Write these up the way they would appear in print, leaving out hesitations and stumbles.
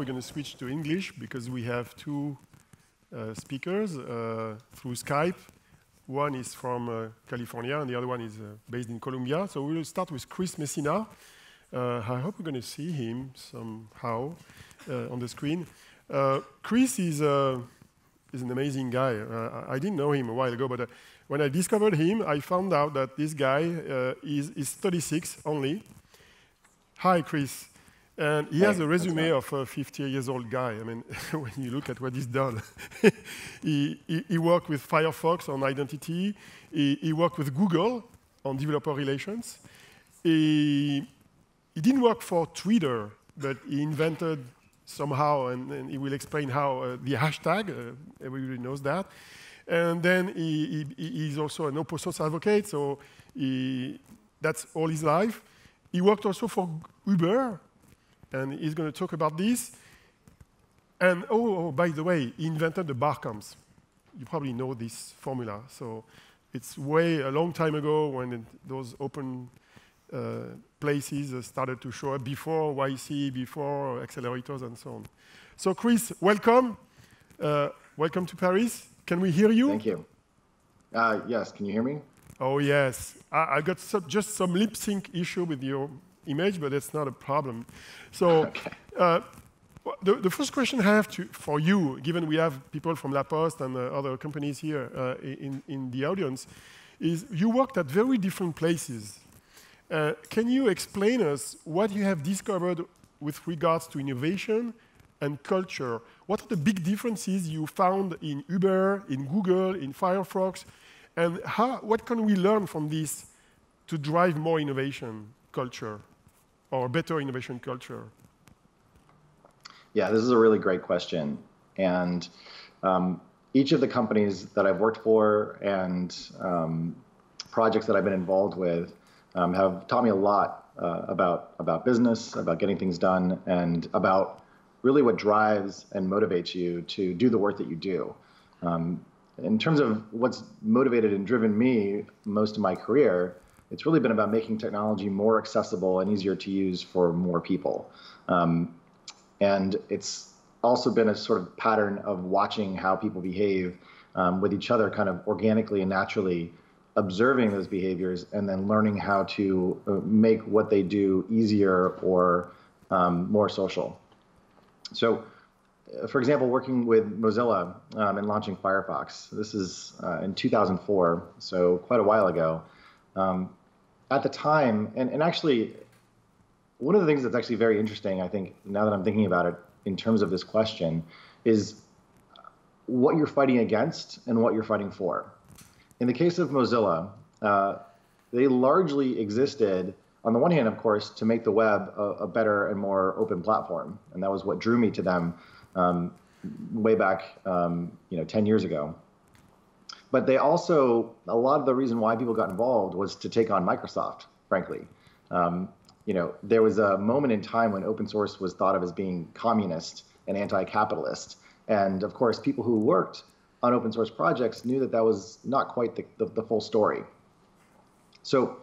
we're going to switch to English because we have two speakers through Skype. One is from California, and the other one is based in Colombia. So we'll start with Chris Messina. I hope we're going to see him somehow on the screen. Chris is an amazing guy. I didn't know him a while ago, but when I discovered him, I found out that this guy is 36 only. Hi, Chris. And he has a resume of a 50-year-old guy. I mean, when you look at what he's done, he worked with Firefox on identity. He worked with Google on developer relations. He didn't work for Twitter, but he invented somehow, and he will explain how, the hashtag. Everybody knows that. And then he's also an open source advocate, so that's all his life. He worked also for Uber, and he's going to talk about this. And by the way, he invented the barcodes. You probably know this formula. So it's a long time ago when those open places started to show up before YC, before accelerators, and so on. So Chris, welcome. Welcome to Paris. Can we hear you? Thank you. Yes, can you hear me? Oh, yes. I got just some lip sync issue with your image, but it's not a problem. So okay. The first question I have for you, given we have people from La Poste and other companies here in the audience, is you worked at very different places. Can you explain us what you have discovered with regards to innovation and culture? What are the big differences you found in Uber, in Google, in Firefox? And what can we learn from this to drive more innovation culture or better innovation culture? Yeah, this is a really great question. And each of the companies that I've worked for and projects that I've been involved with have taught me a lot about business, about getting things done, and about really what drives and motivates you to do the work that you do. In terms of what's motivated and driven me most of my career, it's really been about making technology more accessible and easier to use for more people. And it's also been a sort of pattern of watching how people behave with each other kind of organically and naturally, observing those behaviors and then learning how to make what they do easier or more social. So, for example, working with Mozilla and launching Firefox, this is in 2004, so quite a while ago. At the time, and actually, one of the things that's actually very interesting, I think, now that I'm thinking about it in terms of this question, is what you're fighting against and what you're fighting for. In the case of Mozilla, they largely existed, on the one hand, of course, to make the web a better and more open platform. And that was what drew me to them way back 10 years ago. But they also, a lot of the reason why people got involved was to take on Microsoft, frankly. There was a moment in time when open source was thought of as being communist and anti-capitalist. And of course, people who worked on open source projects knew that that was not quite the full story. So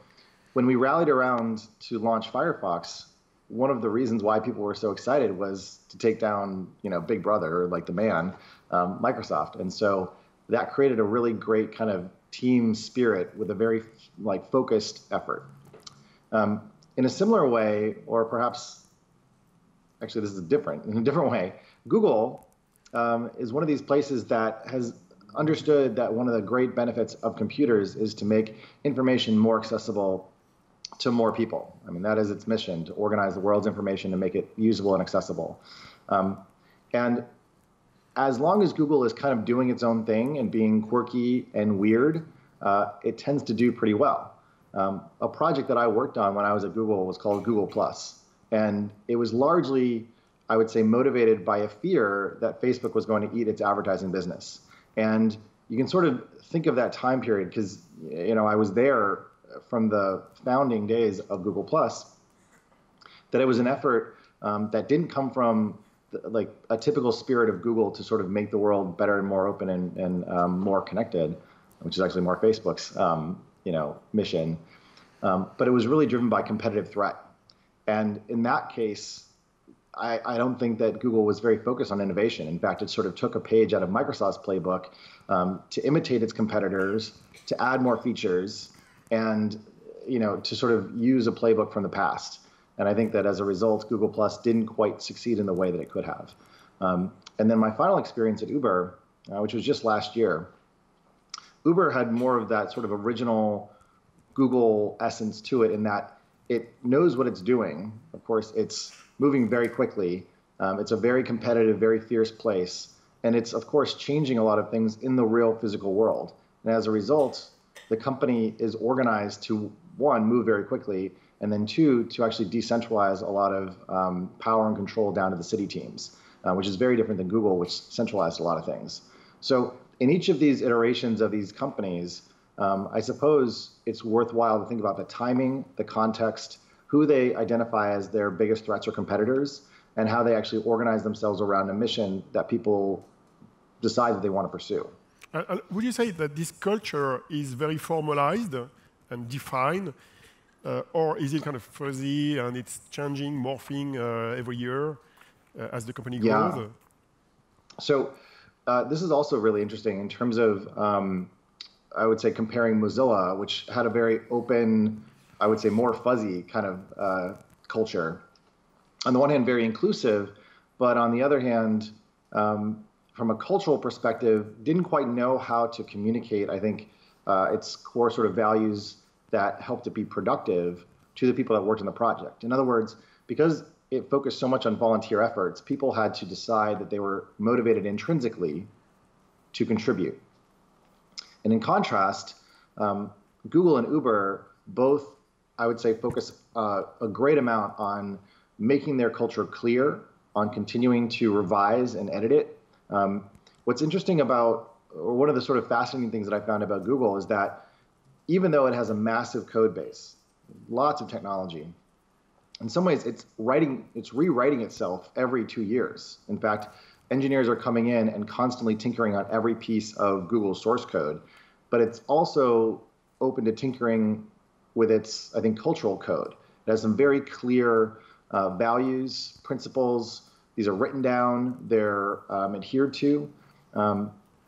when we rallied around to launch Firefox, one of the reasons why people were so excited was to take down, Big Brother, or like the man, Microsoft. And so that created a really great kind of team spirit with a very focused effort. In a similar way, or perhaps, actually this is in a different way, Google is one of these places that has understood that one of the great benefits of computers is to make information more accessible to more people. I mean, that is its mission, to organize the world's information and make it usable and accessible. And as long as Google is kind of doing its own thing and being quirky and weird, it tends to do pretty well. A project that I worked on when I was at Google was called Google+. And it was largely, I would say, motivated by a fear that Facebook was going to eat its advertising business. And you can sort of think of that time period because, I was there from the founding days of Google+, that it was an effort that didn't come from like a typical spirit of Google to sort of make the world better and more open and more connected, which is actually more Facebook's mission. But it was really driven by competitive threat. And in that case, I don't think that Google was very focused on innovation. In fact, it sort of took a page out of Microsoft's playbook to imitate its competitors, to add more features, and to sort of use a playbook from the past. And I think that as a result, Google Plus didn't quite succeed in the way that it could have. And then my final experience at Uber, which was just last year, Uber had more of that sort of original Google essence to it in that it knows what it's doing. Of course, it's moving very quickly. It's a very competitive, very fierce place. And it's, of course, changing a lot of things in the real physical world. And as a result, the company is organized to, one, move very quickly, and then two, to actually decentralize a lot of power and control down to the city teams, which is very different than Google, which centralized a lot of things. So in each of these iterations of these companies, I suppose it's worthwhile to think about the timing, the context, who they identify as their biggest threats or competitors, and how they actually organize themselves around a mission that people decide that they want to pursue. Would you say that this culture is very formalized and defined, or is it kind of fuzzy and it's changing, morphing every year as the company grows? Yeah. So this is also really interesting in terms of, I would say, comparing Mozilla, which had a very open, I would say more fuzzy kind of culture. On the one hand, very inclusive, but on the other hand, from a cultural perspective, didn't quite know how to communicate, I think, its core sort of values that helped it be productive to the people that worked on the project. In other words, because it focused so much on volunteer efforts, people had to decide that they were motivated intrinsically to contribute. And in contrast, Google and Uber both, I would say, focus a great amount on making their culture clear, on continuing to revise and edit it. What's interesting about, or one of the sort of fascinating things that I found about Google is that even though it has a massive code base, lots of technology, in some ways it's rewriting itself every 2 years. In fact, engineers are coming in and constantly tinkering on every piece of Google's source code, but it's also open to tinkering with its, I think, cultural code. It has some very clear values, principles. These are written down, they're adhered to.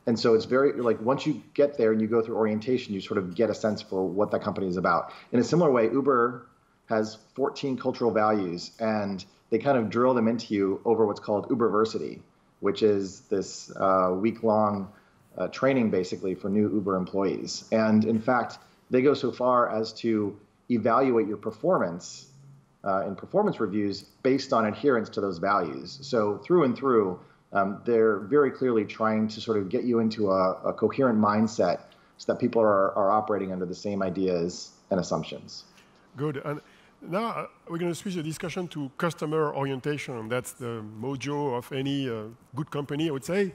And so it's very, like, once you get there and you go through orientation, you sort of get a sense for what that company is about. In a similar way, Uber has 14 cultural values, and they kind of drill them into you over what's called Uberversity, which is this week-long training, basically, for new Uber employees. And in fact, they go so far as to evaluate your performance in performance reviews based on adherence to those values. So through and through, they're very clearly trying to sort of get you into a coherent mindset so that people are operating under the same ideas and assumptions. Good. And now we're going to switch the discussion to customer orientation. That's the mojo of any good company, I would say.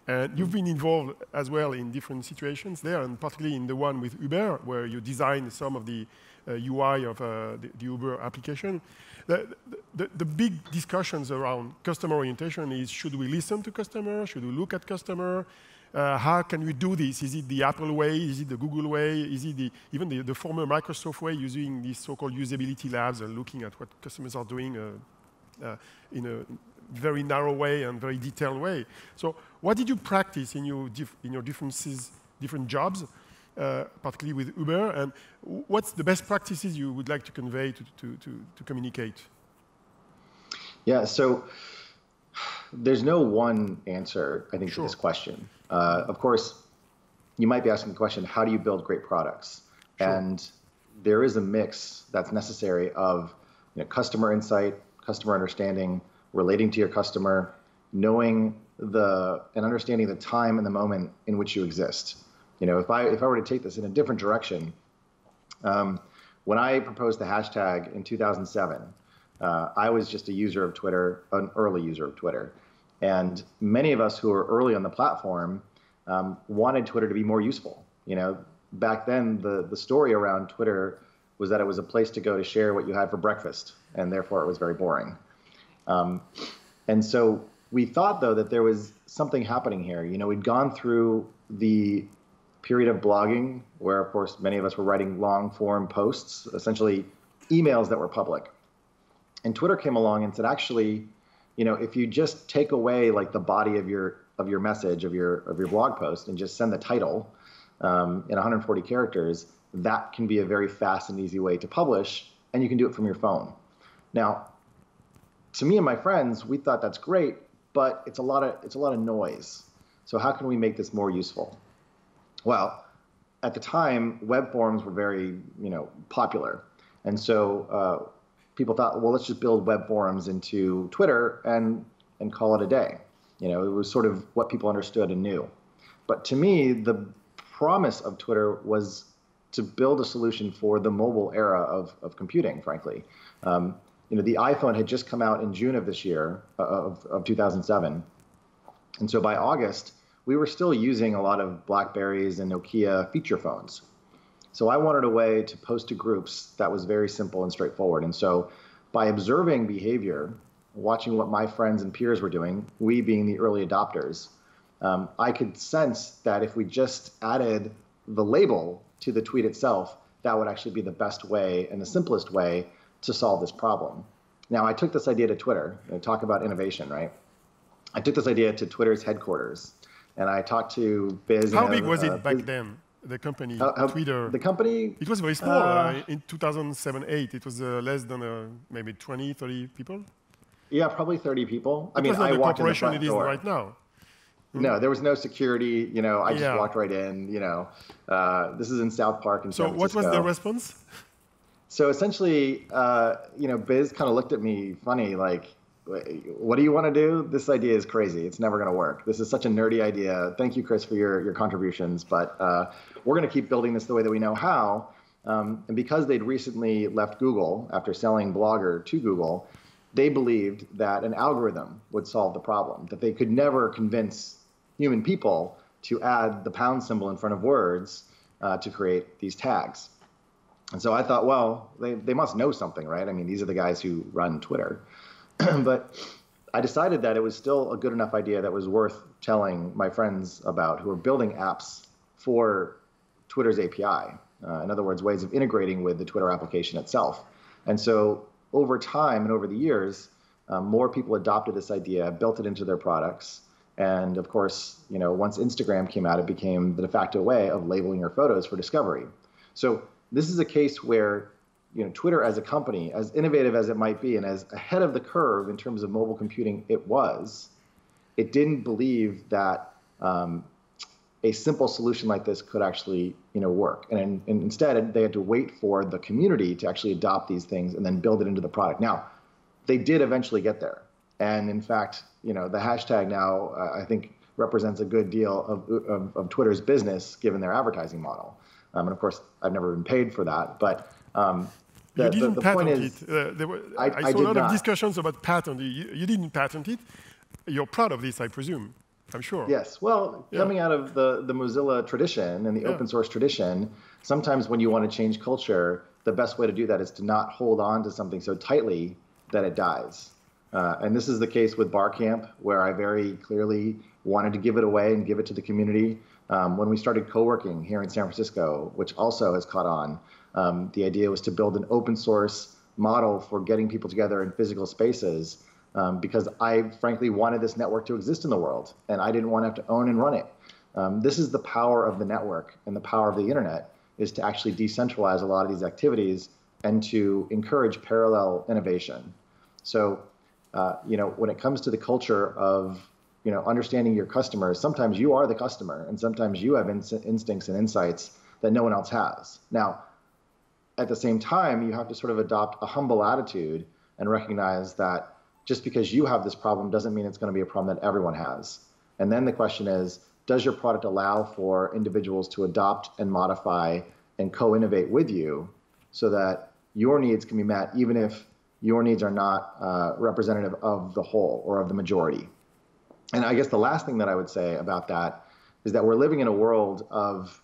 And you've been involved as well in different situations there, and particularly in the one with Uber, where you designed some of the UI of the Uber application. The big discussions around customer orientation is, should we listen to customer? Should we look at customer? How can we do this? Is it the Apple way? Is it the Google way? Is it even the former Microsoft way, using these so-called usability labs and looking at what customers are doing in a very narrow way and very detailed way? So what did you practice in your different jobs, particularly with Uber, and what's the best practices you would like to convey to communicate? Yeah, so there's no one answer, I think, to this question. Of course, you might be asking the question, how do you build great products? Sure. And there is a mix that's necessary of customer insight, customer understanding, relating to your customer, knowing and understanding the time and the moment in which you exist. If I were to take this in a different direction, when I proposed the hashtag in 2007, I was just a user of Twitter, an early user of Twitter. And many of us who were early on the platform wanted Twitter to be more useful. Back then, the story around Twitter was that it was a place to go to share what you had for breakfast, and therefore it was very boring. And so we thought, though, that there was something happening here. We'd gone through the period of blogging where, of course, many of us were writing long-form posts, essentially emails that were public. And Twitter came along and said, actually, if you just take away like the body of your message of your blog post and just send the title in 140 characters, that can be a very fast and easy way to publish, and you can do it from your phone. Now, to me and my friends, we thought that's great, but it's a lot of noise. So how can we make this more useful? Well, at the time, web forums were very, popular. And so people thought, well, let's just build web forums into Twitter and call it a day. It was sort of what people understood and knew. But to me, the promise of Twitter was to build a solution for the mobile era of computing, frankly. The iPhone had just come out in June of this year, of 2007. And so by August, we were still using a lot of BlackBerries and Nokia feature phones. So I wanted a way to post to groups that was very simple and straightforward. And so by observing behavior, watching what my friends and peers were doing, we being the early adopters, I could sense that if we just added the label to the tweet itself, that would actually be the best way and the simplest way to solve this problem. Now, I took this idea to Twitter. Talk about innovation, right? I took this idea to Twitter's headquarters, and I talked to Biz. How big was it back then, the company, Twitter? The company? It was very small. In 2007-8, it was less than maybe 20, 30 people? Yeah, probably 30 people. I walked in the corporation it is right now. No, there was no security. I just walked right in. This is in South Park in San Francisco. So what was the response? So essentially, Biz kind of looked at me funny, like, what do you want to do? This idea is crazy. It's never going to work. This is such a nerdy idea. Thank you, Chris, for your contributions. But we're going to keep building this the way that we know how. And because they'd recently left Google after selling Blogger to Google, they believed that an algorithm would solve the problem, that they could never convince human people to add the pound symbol in front of words to create these tags. And so I thought, well, they must know something, right? I mean, these are the guys who run Twitter. But I decided that it was still a good enough idea that was worth telling my friends about who are building apps for Twitter's API. In other words, ways of integrating with the Twitter application itself. And so over time and over the years, more people adopted this idea, built it into their products. And of course, once Instagram came out, it became the de facto way of labeling your photos for discovery. So this is a case where Twitter as a company, as innovative as it might be and as ahead of the curve in terms of mobile computing it didn't believe that a simple solution like this could actually work. And instead, they had to wait for the community to actually adopt these things and then build it into the product. Now, they did eventually get there. And in fact, the hashtag now, I think, represents a good deal of Twitter's business given their advertising model. And of course, I've never been paid for that. But you didn't patent it. I saw a lot of discussions about patent. You didn't patent it. You're proud of this, I presume. I'm sure. Yes. Well, coming out of the Mozilla tradition and the open source tradition, sometimes when you want to change culture, the best way to do that is to not hold on to something so tightly that it dies. And this is the case with Barcamp, where I very clearly wanted to give it away and give it to the community. When we started co-working here in San Francisco, which also has caught on, the idea was to build an open source model for getting people together in physical spaces because I frankly wanted this network to exist in the world and I didn't want to have to own and run it. This is the power of the network and the power of the internet is to actually decentralize a lot of these activities and to encourage parallel innovation. So, when it comes to the culture of understanding your customers, sometimes you are the customer and sometimes you have instincts and insights that no one else has. Now, at the same time, you have to sort of adopt a humble attitude and recognize that just because you have this problem doesn't mean it's going to be a problem that everyone has. And then the question is, does your product allow for individuals to adopt and modify and co-innovate with you so that your needs can be met even if your needs are not representative of the whole or of the majority? And I guess the last thing that I would say about that is that we're living in a world of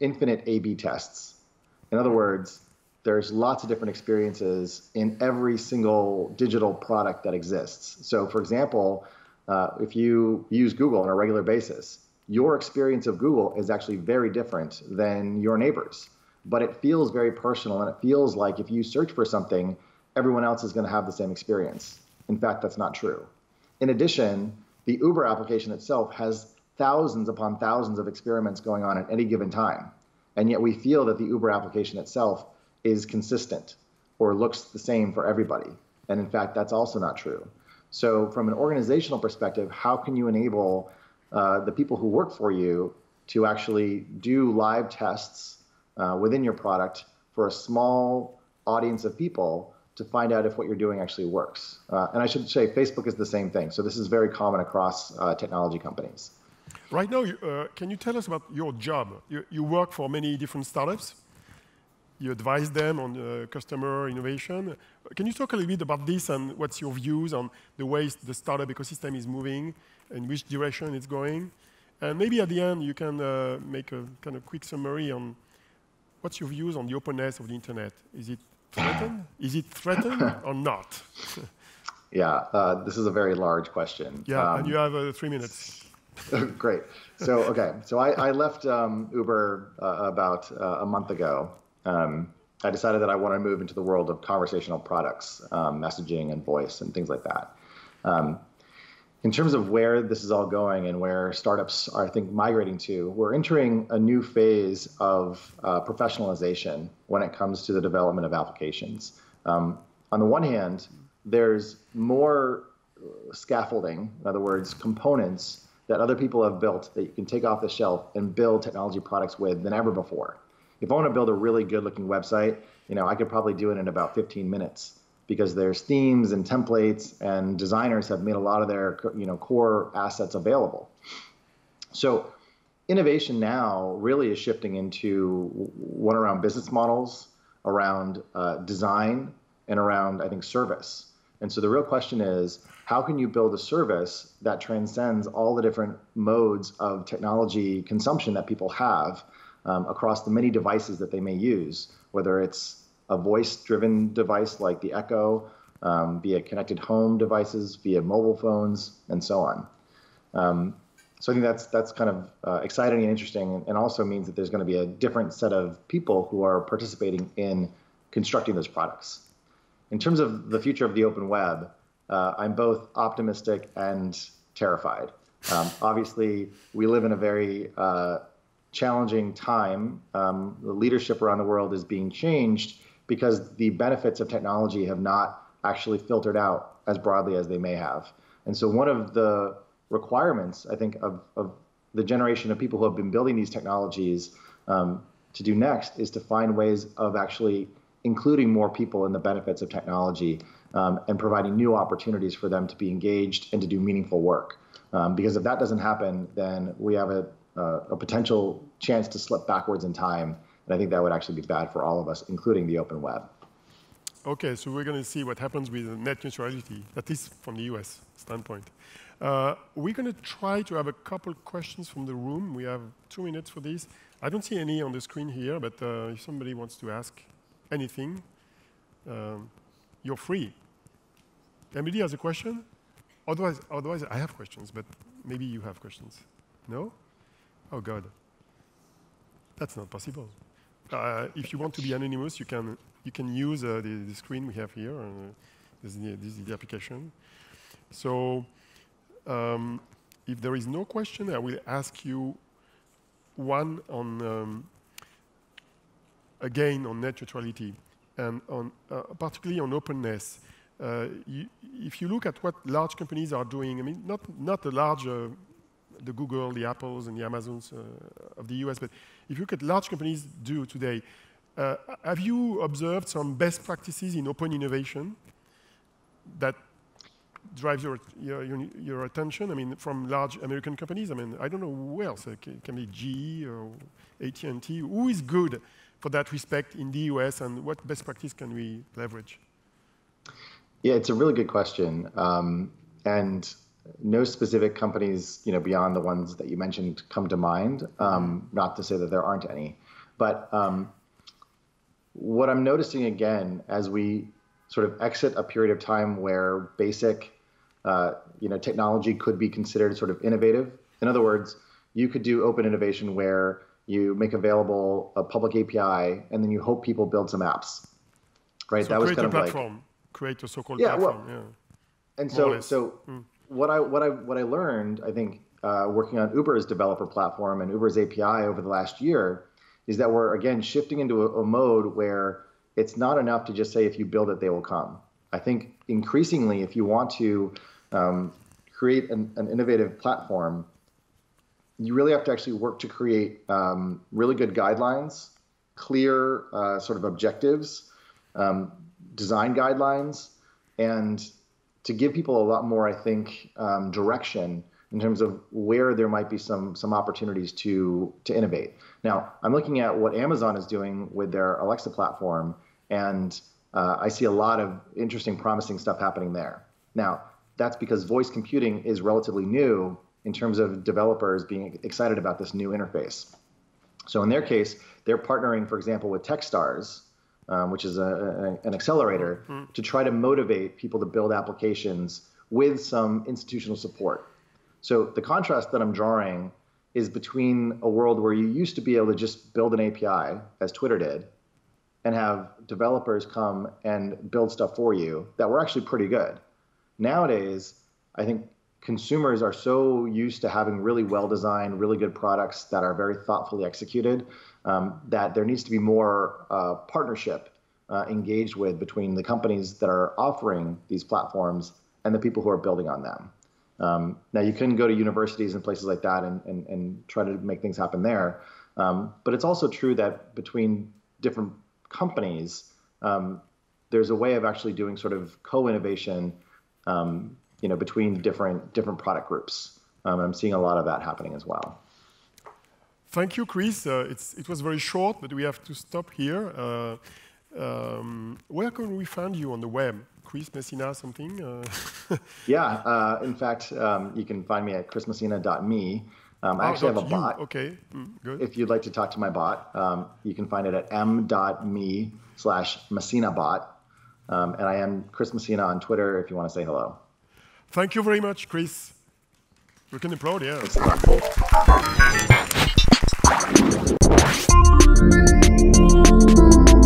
infinite A/B tests. In other words, there's lots of different experiences in every single digital product that exists. So for example, if you use Google on a regular basis, your experience of Google is actually very different than your neighbors. But it feels very personal and it feels like if you search for something, everyone else is going to have the same experience. In fact, that's not true. In addition, the Uber application itself has thousands upon thousands of experiments going on at any given time. And yet we feel that the Uber application itself is consistent or looks the same for everybody. And in fact, that's also not true. So from an organizational perspective, how can you enable the people who work for you to actually do live tests within your product for a small audience of people to find out if what you're doing actually works? And I should say Facebook is the same thing. So this is very common across technology companies. Right now, can you tell us about your job? You work for many different startups. You advise them on customer innovation. Can you talk a little bit about this and what's your views on the way the startup ecosystem is moving and which direction it's going? And maybe at the end, you can make a kind of quick summary on what's your views on the openness of the internet. Is it threatened? Is it threatened or not? Yeah, this is a very large question. Yeah, and you have 3 minutes. Great. So, okay. So I left Uber about a month ago. I decided that I want to move into the world of conversational products, messaging and voice and things like that. In terms of where this is all going and where startups are, I think, migrating to, we're entering a new phase of professionalization when it comes to the development of applications. On the one hand, there's more scaffolding, in other words, components that other people have built that you can take off the shelf and build technology products with than ever before. If I want to build a really good-looking website, I could probably do it in about 15 minutes because there's themes and templates, and designers have made a lot of their core assets available. So innovation now really is shifting into one around business models, around design, and around, I think, service. And so the real question is, how can you build a service that transcends all the different modes of technology consumption that people have across the many devices that they may use, whether it's a voice-driven device like the Echo, via connected home devices, via mobile phones, and so on. So I think that's kind of exciting and interesting, and also means that there's going to be a different set of people who are participating in constructing those products. In terms of the future of the open web, I'm both optimistic and terrified. Obviously, we live in a very challenging time. The leadership around the world is being changed because the benefits of technology have not actually filtered out as broadly as they may have. And so one of the requirements, I think, of the generation of people who have been building these technologies to do next is to find ways of actually including more people in the benefits of technology and providing new opportunities for them to be engaged and to do meaningful work. Because if that doesn't happen, then we have a potential chance to slip backwards in time. And I think that would actually be bad for all of us, including the open web. Okay, so we're going to see what happens with net neutrality, at least from the US standpoint. We're going to try to have a couple questions from the room. We have 2 minutes for this. I don't see any on the screen here, but if somebody wants to ask anything, you're free. Emily has a question? Otherwise, I have questions, but maybe you have questions. No? Oh, God. That's not possible. If you want to be anonymous, you can use the screen we have here. This is the application. So if there is no question, I will ask you one on, again, on net neutrality, and on, particularly on openness. If you look at what large companies are doing, I mean, not the large, the Google, the Apples, and the Amazons of the US, but if you look at large companies do today, have you observed some best practices in open innovation that drives your attention? I mean, from large American companies. I mean, I don't know who else. It can be GE or AT&T. Who is good for that respect in the US, and what best practice can we leverage? Yeah, it's a really good question. And no specific companies, beyond the ones that you mentioned come to mind. Not to say that there aren't any. But what I'm noticing again, as we sort of exit a period of time where basic technology could be considered sort of innovative. In other words, you could do open innovation where you make available a public API and then you hope people build some apps, right? So that was kind of platform. Create a so-called platform. And so what I learned, I think, working on Uber's developer platform and Uber's API over the last year, is that we're again shifting into a mode where it's not enough to just say if you build it, they will come. I think increasingly, if you want to create an innovative platform, you really have to actually work to create really good guidelines, clear sort of objectives, design guidelines, and to give people a lot more, I think, direction in terms of where there might be some opportunities to innovate. Now, I'm looking at what Amazon is doing with their Alexa platform, and I see a lot of interesting, promising stuff happening there. Now, that's because voice computing is relatively new in terms of developers being excited about this new interface. So in their case, they're partnering, for example, with Techstars, which is an accelerator, to try to motivate people to build applications with some institutional support. So the contrast that I'm drawing is between a world where you used to be able to just build an API, as Twitter did, and have developers come and build stuff for you that were actually pretty good. Nowadays, I think consumers are so used to having really well-designed, really good products that are very thoughtfully executed, that there needs to be more partnership engaged with between the companies that are offering these platforms and the people who are building on them. Now, you can go to universities and places like that and try to make things happen there. But it's also true that between different companies, there's a way of actually doing sort of co-innovation between different product groups. I'm seeing a lot of that happening as well. Thank you, Chris. It was very short, but we have to stop here. Where can we find you on the web? Chris Messina something? Yeah, in fact, you can find me at chrismessina.me. I actually have a bot. Okay, good. If you'd like to talk to my bot, you can find it at m.me/MessinaBot. And I am Chris Messina on Twitter if you want to say hello. Thank you very much, Chris. We can applaud, yeah. Thanks.